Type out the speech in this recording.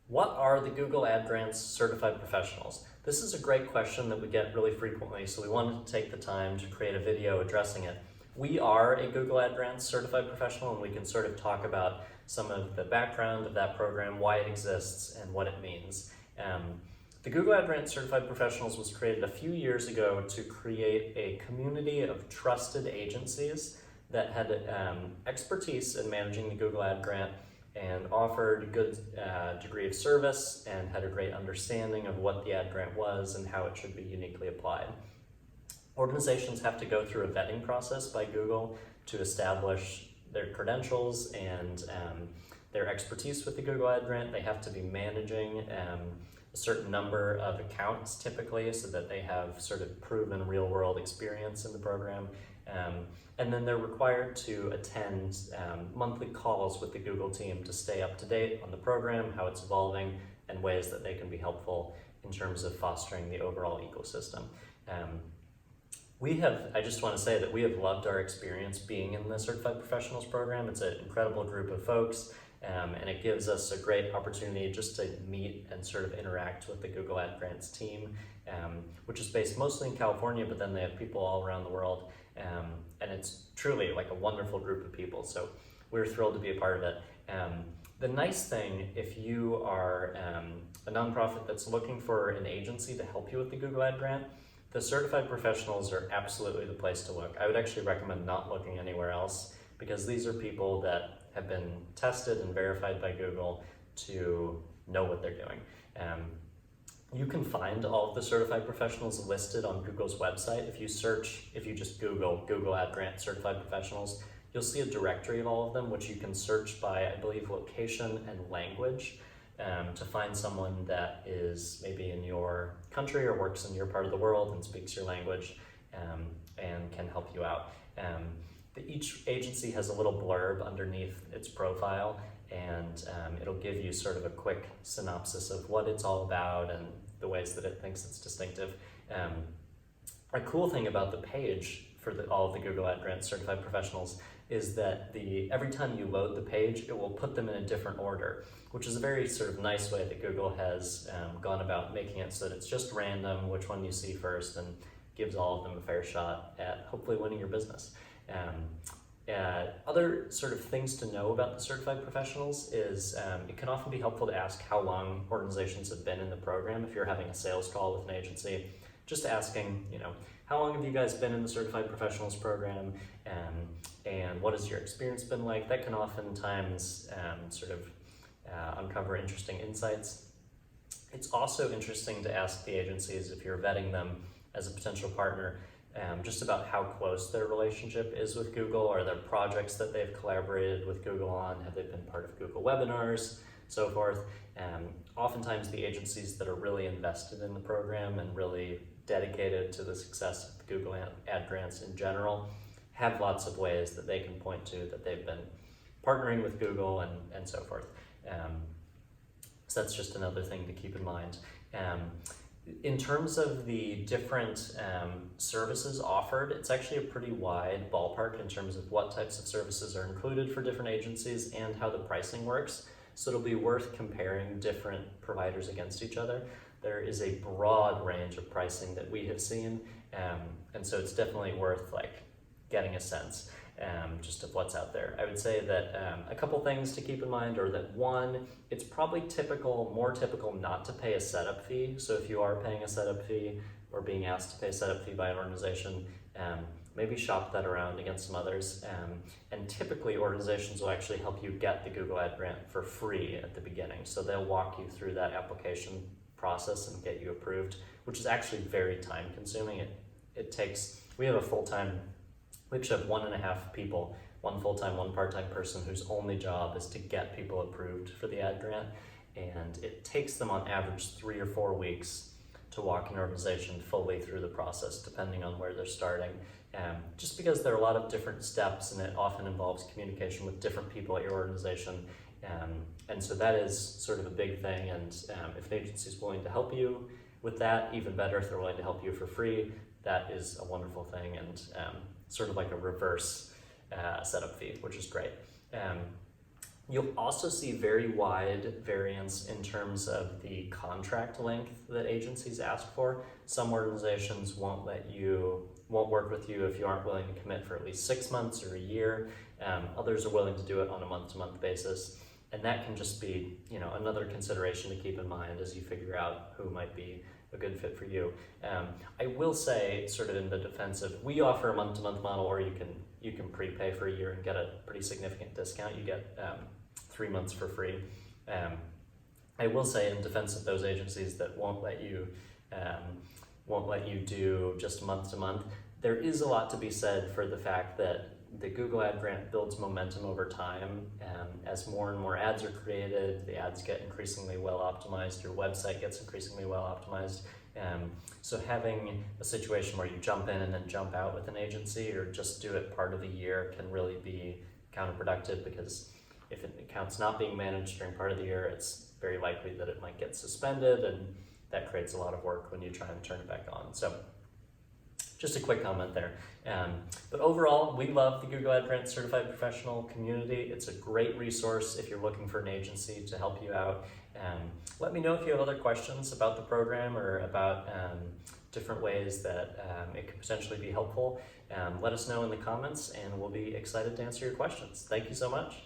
What are the Google Ad Grants certified professionals? This is a great question that we get really frequently, so we wanted to take the time to create a video addressing it. We are a Google Ad Grants certified professional, and we can sort of talk about some of the background of that program, why it exists, and what it means. The Google Ad Grants Certified Professionals was created a few years ago to create a community of trusted agencies that had expertise in managing the Google Ad Grant and offered a good degree of service and had a great understanding of what the ad grant was and how it should be uniquely applied. Organizations have to go through a vetting process by Google to establish their credentials and their expertise with the Google Ad Grant. They have to be managing a certain number of accounts typically so that they have sort of proven real world experience in the program. And then they're required to attend monthly calls with the Google team to stay up to date on the program, how it's evolving, and ways that they can be helpful in terms of fostering the overall ecosystem. I just want to say that we have loved our experience being in the Certified Professionals program. It's an incredible group of folks, and it gives us a great opportunity just to meet and sort of interact with the Google Ad Grants team, which is based mostly in California, but then they have people all around the world. And it's truly like a wonderful group of people, so we're thrilled to be a part of it. The nice thing, if you are a nonprofit that's looking for an agency to help you with the Google Ad Grant, the certified professionals are absolutely the place to look. I would actually recommend not looking anywhere else, because these are people that have been tested and verified by Google to know what they're doing. You can find all of the certified professionals listed on Google's website. If you just Google Ad Grant Certified Professionals, you'll see a directory of all of them, which you can search by, I believe, location and language to find someone that is maybe in your country or works in your part of the world and speaks your language and can help you out. Each agency has a little blurb underneath its profile, and it'll give you sort of a quick synopsis of what it's all about and the ways that it thinks it's distinctive. A cool thing about the page for all of the Google Ad Grants Certified Professionals is that every time you load the page, it will put them in a different order, which is a very sort of nice way that Google has gone about making it so that it's just random which one you see first and gives all of them a fair shot at hopefully winning your business. Other sort of things to know about the certified professionals is it can often be helpful to ask how long organizations have been in the program. If you're having a sales call with an agency, just asking, how long have you guys been in the certified professionals program, and what has your experience been like? That can oftentimes uncover interesting insights. It's also interesting to ask the agencies, if you're vetting them as a potential partner, just about how close their relationship is with Google. Are there projects that they've collaborated with Google on? Have they been part of Google webinars, so forth? Oftentimes the agencies that are really invested in the program and really dedicated to the success of the Google Ad Grants in general have lots of ways that they can point to that they've been partnering with Google and so forth. So that's just another thing to keep in mind. In terms of the different services offered, it's actually a pretty wide ballpark in terms of what types of services are included for different agencies and how the pricing works. So it'll be worth comparing different providers against each other. There is a broad range of pricing that we have seen, and so it's definitely worth getting a sense just of what's out there. I would say that a couple things to keep in mind are that, one, it's probably more typical not to pay a setup fee. So if you are paying a setup fee or being asked to pay a setup fee by an organization, maybe shop that around against some others. And typically organizations will actually help you get the Google Ad Grant for free at the beginning. So they'll walk you through that application process and get you approved, which is actually very time consuming. We have we actually have 1.5 people, one full-time, one part-time person whose only job is to get people approved for the ad grant. And it takes them on average 3 or 4 weeks to walk an organization fully through the process, depending on where they're starting. Just because there are a lot of different steps, and it often involves communication with different people at your organization. And so that is sort of a big thing. And if an agency is willing to help you with that, even better. If they're willing to help you for free, that is a wonderful thing, and sort of like a reverse setup fee, which is great. You'll also see very wide variance in terms of the contract length that agencies ask for. Some organizations won't work with you if you aren't willing to commit for at least 6 months or a year. Others are willing to do it on a month-to-month basis. And that can just be, another consideration to keep in mind as you figure out who might be a good fit for you. I will say, sort of in the defensive, we offer a month-to-month model, or you can prepay for a year and get a pretty significant discount. You get 3 months for free. I will say, in defense of those agencies that won't let you do just month to month, there is a lot to be said for the fact that the Google Ad Grant builds momentum over time. As more and more ads are created, the ads get increasingly well optimized, your website gets increasingly well optimized. So having a situation where you jump in and then jump out with an agency, or just do it part of the year, can really be counterproductive, because if an account's not being managed during part of the year, it's very likely that it might get suspended, and that creates a lot of work when you try and turn it back on. So just a quick comment there. But overall, we love the Google Ad Grant Certified Professional community. It's a great resource if you're looking for an agency to help you out. Let me know if you have other questions about the program, or about different ways that it could potentially be helpful. Let us know in the comments, and we'll be excited to answer your questions. Thank you so much.